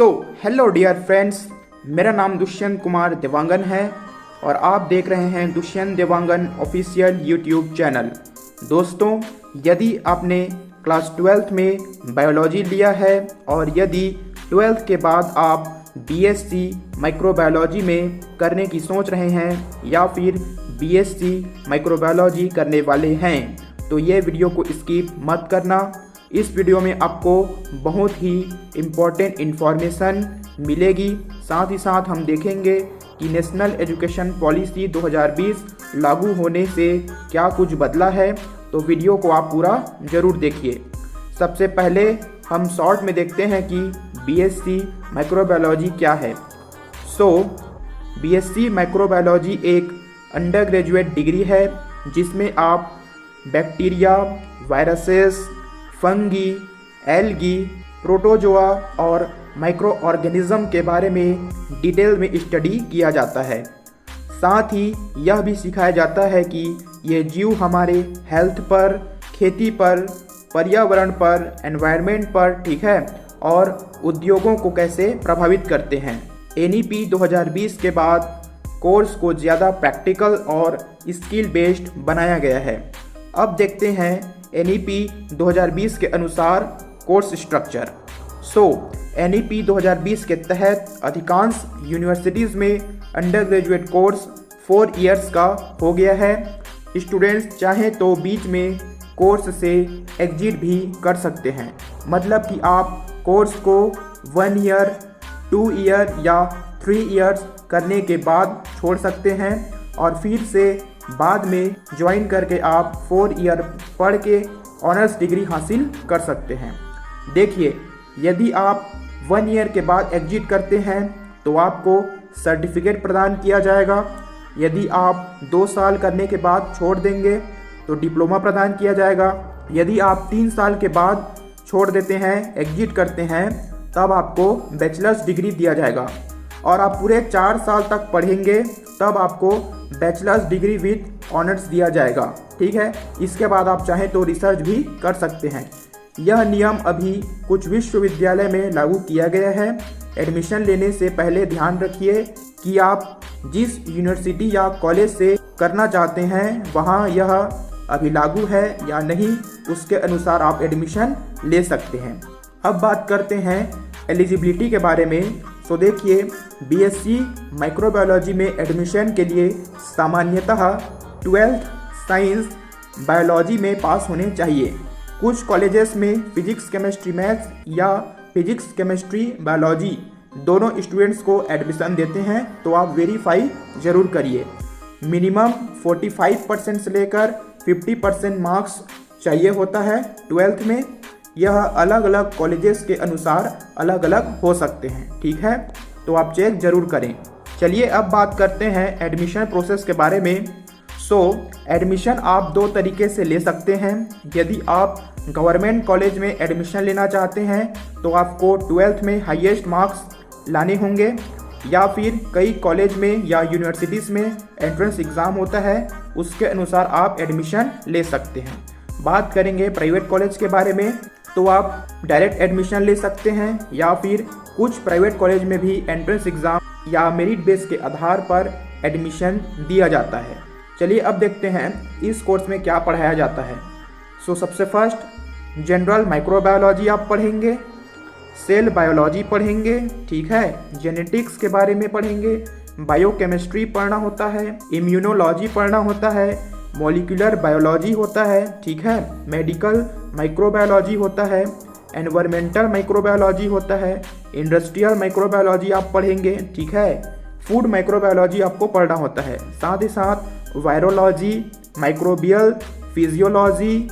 Hello dear friends, मेरा नाम दुष्यंत कुमार देवांगन है और आप देख रहे हैं Dushyant Dewangan official YouTube channel. दोस्तों, यदि आपने क्लास 12th में बायोलॉजी लिया है और यदि 12th के बाद आप बीएससी माइक्रोबायोलॉजी में करने की सोच रहे हैं या फिर बीएससी माइक्रोबायोलॉजी करने वाले हैं तो ये वीडियो को स्किप मत करना। इस वीडियो में आपको बहुत ही इम्पोर्टेंट इन्फॉर्मेशन मिलेगी। साथ ही साथ हम देखेंगे कि नेशनल एजुकेशन पॉलिसी 2020 लागू होने से क्या कुछ बदला है, तो वीडियो को आप पूरा ज़रूर देखिए। सबसे पहले हम शॉर्ट में देखते हैं कि बीएससी माइक्रोबायोलॉजी क्या है। बीएससी माइक्रोबायोलॉजी एक अंडर ग्रेजुएट डिग्री है जिसमें आप bacteria, viruses, fungi, algae, protozoa और माइक्रो ऑर्गेनिज्म के बारे में डिटेल में स्टडी किया जाता है। साथ ही यह भी सिखाया जाता है कि ये जीव हमारे हेल्थ पर, खेती पर, पर्यावरण पर, एनवायरनमेंट पर, ठीक है, और उद्योगों को कैसे प्रभावित करते हैं। एनईपी 2020 के बाद कोर्स को ज़्यादा प्रैक्टिकल और स्किल बेस्ड बनाया गया है। अब देखते हैं एनईपी 2020 के अनुसार कोर्स स्ट्रक्चर। एनईपी 2020 के तहत अधिकांश यूनिवर्सिटीज़ में अंडर ग्रेजुएट कोर्स 4 इयर्स का हो गया है। स्टूडेंट्स चाहें तो बीच में कोर्स से एग्जिट भी कर सकते हैं, मतलब कि आप कोर्स को 1 ईयर, 2 ईयर या 3 इयर्स करने के बाद छोड़ सकते हैं और फिर से बाद में ज्वाइन करके आप 4 ईयर पढ़ के ऑनर्स डिग्री हासिल कर सकते हैं। देखिए, यदि आप 1 ईयर के बाद एग्जिट करते हैं तो आपको सर्टिफिकेट प्रदान किया जाएगा। यदि आप 2 साल करने के बाद छोड़ देंगे तो डिप्लोमा प्रदान किया जाएगा। यदि आप 3 साल के बाद छोड़ देते हैं, एग्जिट करते हैं, तब आपको बैचलर्स डिग्री दिया जाएगा और आप पूरे 4 साल तक पढ़ेंगे तब आपको बैचलर्स डिग्री विथ ऑनर्स दिया जाएगा, ठीक है। इसके बाद आप चाहें तो रिसर्च भी कर सकते हैं। यह नियम अभी कुछ विश्वविद्यालय में लागू किया गया है। एडमिशन लेने से पहले ध्यान रखिए कि आप जिस यूनिवर्सिटी या कॉलेज से करना चाहते हैं वहाँ यह अभी लागू है या नहीं, उसके अनुसार आप एडमिशन ले सकते हैं। अब बात करते हैं एलिजिबिलिटी के बारे में। देखिए, बीएससी माइक्रोबायोलॉजी में एडमिशन के लिए सामान्यतः 12th साइंस बायोलॉजी में पास होने चाहिए। कुछ कॉलेजेस में फिजिक्स केमिस्ट्री मैथ्स या फिजिक्स केमिस्ट्री बायोलॉजी दोनों स्टूडेंट्स को एडमिशन देते हैं, तो आप वेरीफाई ज़रूर करिए। मिनिमम 45% से लेकर 50% मार्क्स चाहिए होता है 12th में। यह अलग अलग कॉलेजेस के अनुसार अलग अलग हो सकते हैं, ठीक है, तो आप चेक ज़रूर करें। चलिए अब बात करते हैं एडमिशन प्रोसेस के बारे में। एडमिशन आप 2 तरीके से ले सकते हैं। यदि आप गवर्नमेंट कॉलेज में एडमिशन लेना चाहते हैं तो आपको 12th में हाईएस्ट मार्क्स लाने होंगे, या फिर कई कॉलेज में या यूनिवर्सिटीज़ में एंट्रेंस एग्ज़ाम होता है, उसके अनुसार आप एडमिशन ले सकते हैं। बात करेंगे प्राइवेट कॉलेज के बारे में, तो आप डायरेक्ट एडमिशन ले सकते हैं या फिर कुछ प्राइवेट कॉलेज में भी एंट्रेंस एग्ज़ाम या मेरिट बेस के आधार पर एडमिशन दिया जाता है। चलिए अब देखते हैं इस कोर्स में क्या पढ़ाया जाता है। सबसे फर्स्ट जनरल माइक्रोबायोलॉजी आप पढ़ेंगे, सेल बायोलॉजी पढ़ेंगे, ठीक है, जेनेटिक्स के बारे में पढ़ेंगे, बायोकेमिस्ट्री पढ़ना होता है, इम्यूनोलॉजी पढ़ना होता है, मॉलिक्यूलर बायोलॉजी होता है, ठीक है, मेडिकल माइक्रोबायोलॉजी होता है, एनवायरमेंटल माइक्रोबायोलॉजी होता है, इंडस्ट्रियल माइक्रोबायोलॉजी आप पढ़ेंगे, ठीक है, फूड माइक्रोबायोलॉजी आपको पढ़ना होता है। साथ ही साथ virology, microbial physiology,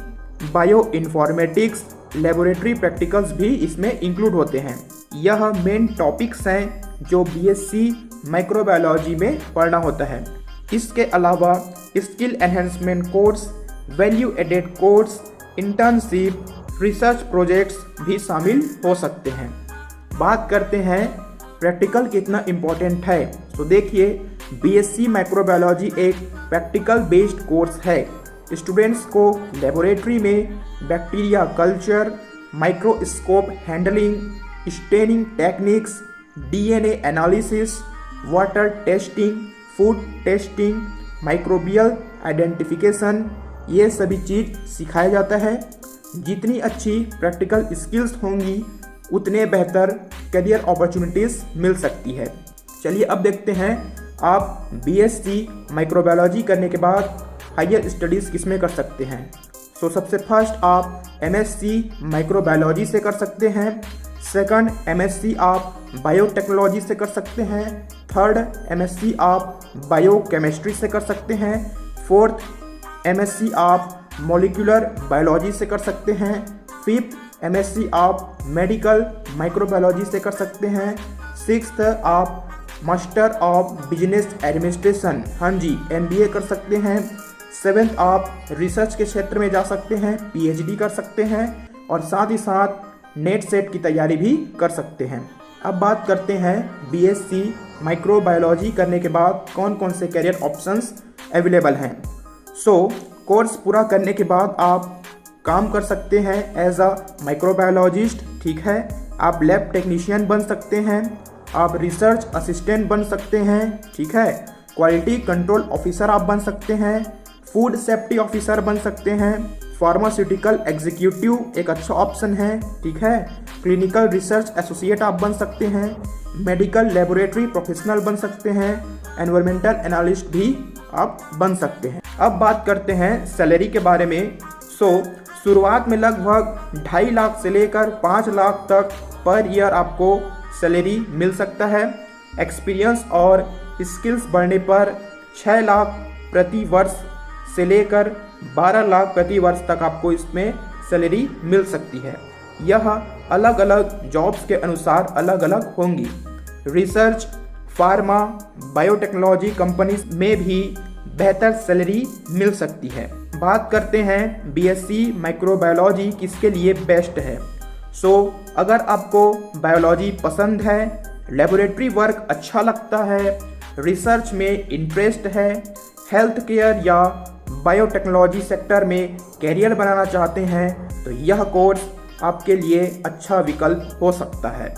bio informatics, laboratory practicals भी इसमें इंक्लूड होते हैं। यह मेन टॉपिक्स हैं जो बीएससी माइक्रोबायोलॉजी में पढ़ना होता है। इसके अलावा skill enhancement course, value added course, internship, research projects भी शामिल हो सकते हैं। बात करते हैं प्रैक्टिकल कितना इम्पोर्टेंट है। देखिए, बीएससी माइक्रोबायोलॉजी एक प्रैक्टिकल बेस्ड कोर्स है। स्टूडेंट्स को लेबोरेटरी में bacteria culture, microscope handling, staining techniques, DNA analysis, water testing, food testing, microbial identification, ये सभी चीज़ सिखाया जाता है। जितनी अच्छी प्रैक्टिकल स्किल्स होंगी उतने बेहतर करियर अपॉर्चुनिटीज़ मिल सकती है। चलिए अब देखते हैं आप BSc माइक्रोबायोलॉजी करने के बाद हायर स्टडीज़ किस में कर सकते हैं। सो सबसे फर्स्ट आप MSc माइक्रोबायोलॉजी से कर सकते हैं। सेकंड MSc आप बायोटेक्नोलॉजी से कर सकते हैं। थर्ड MSc आप बायोकेमिस्ट्री से कर सकते हैं। फोर्थ MSc आप मॉलिक्यूलर बायोलॉजी से कर सकते हैं। फिफ्थ MSc आप मेडिकल माइक्रोबायोलॉजी से कर सकते हैं। सिक्स्थ आप मास्टर ऑफ बिजनेस एडमिनिस्ट्रेशन, हाँ जी, MBA कर सकते हैं। सेवेंथ आप रिसर्च के क्षेत्र में जा सकते हैं, PhD कर सकते हैं और साथ ही साथ नेट सेट की तैयारी भी कर सकते हैं। अब बात करते हैं BSc माइक्रोबायोलॉजी करने के बाद कौन कौन से करियर ऑप्शंस अवेलेबल हैं। कोर्स पूरा करने के बाद आप काम कर सकते हैं एज अ माइक्रोबायोलॉजिस्ट, ठीक है। आप लैब टेक्नीशियन बन सकते हैं, आप रिसर्च असिस्टेंट बन सकते हैं, ठीक है। क्वालिटी कंट्रोल ऑफिसर आप बन सकते हैं, फूड सेफ्टी ऑफिसर बन सकते हैं, फार्मास्यूटिकल एग्जीक्यूटिव एक अच्छा ऑप्शन है, ठीक है। क्लिनिकल रिसर्च एसोसिएट आप बन सकते हैं, मेडिकल लेबोरेटरी प्रोफेशनल बन सकते हैं, एनवायरमेंटल एनालिस्ट भी आप बन सकते हैं। अब बात करते हैं सैलरी के बारे में। शुरुआत में लगभग 2.5 लाख से लेकर 5 लाख तक पर ईयर आपको सैलरी मिल सकता है। एक्सपीरियंस और स्किल्स बढ़ने पर 6 लाख प्रति वर्ष से लेकर 12 लाख प्रति वर्ष तक आपको इसमें सैलरी मिल सकती है। यह अलग अलग जॉब्स के अनुसार अलग अलग होंगी। रिसर्च, फार्मा, बायोटेक्नोलॉजी कंपनीज में भी बेहतर सैलरी मिल सकती है। बात करते हैं BSc माइक्रोबायोलॉजी किसके लिए बेस्ट है। अगर आपको बायोलॉजी पसंद है, लेबोरेटरी वर्क अच्छा लगता है, रिसर्च में इंटरेस्ट है, हेल्थ केयर या बायोटेक्नोलॉजी सेक्टर में कैरियर बनाना चाहते हैं तो यह कोर्स आपके लिए अच्छा विकल्प हो सकता है।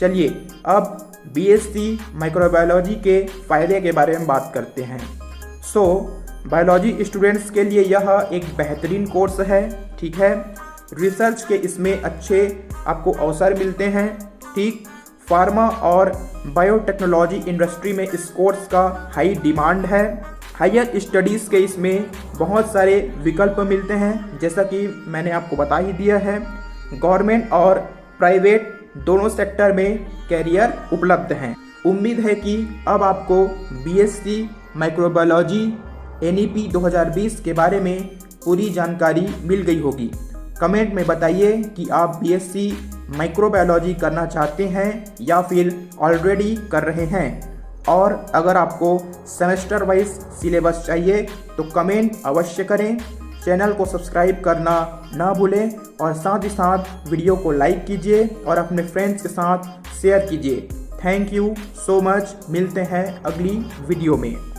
चलिए अब BSc माइक्रोबायोलॉजी के फ़ायदे के बारे में बात करते हैं। बायोलॉजी स्टूडेंट्स के लिए यह एक बेहतरीन कोर्स है, ठीक है। रिसर्च के इसमें अच्छे आपको अवसर मिलते हैं, ठीक। फार्मा और बायोटेक्नोलॉजी इंडस्ट्री में इस कोर्स का हाई डिमांड है। हायर स्टडीज़ के इसमें बहुत सारे विकल्प मिलते हैं, जैसा कि मैंने आपको बता ही दिया है। गवर्नमेंट और प्राइवेट दोनों सेक्टर में कैरियर उपलब्ध हैं। उम्मीद है कि अब आपको BSc माइक्रोबायोलॉजी NEP 2020 के बारे में पूरी जानकारी मिल गई होगी। कमेंट में बताइए कि आप BSc माइक्रोबायोलॉजी करना चाहते हैं या फिर ऑलरेडी कर रहे हैं। और अगर आपको सेमेस्टर वाइज सिलेबस चाहिए तो कमेंट अवश्य करें। चैनल को सब्सक्राइब करना ना भूलें और साथ ही साथ वीडियो को लाइक कीजिए और अपने फ्रेंड्स के साथ शेयर कीजिए। Thank you so much. मिलते हैं अगली वीडियो में।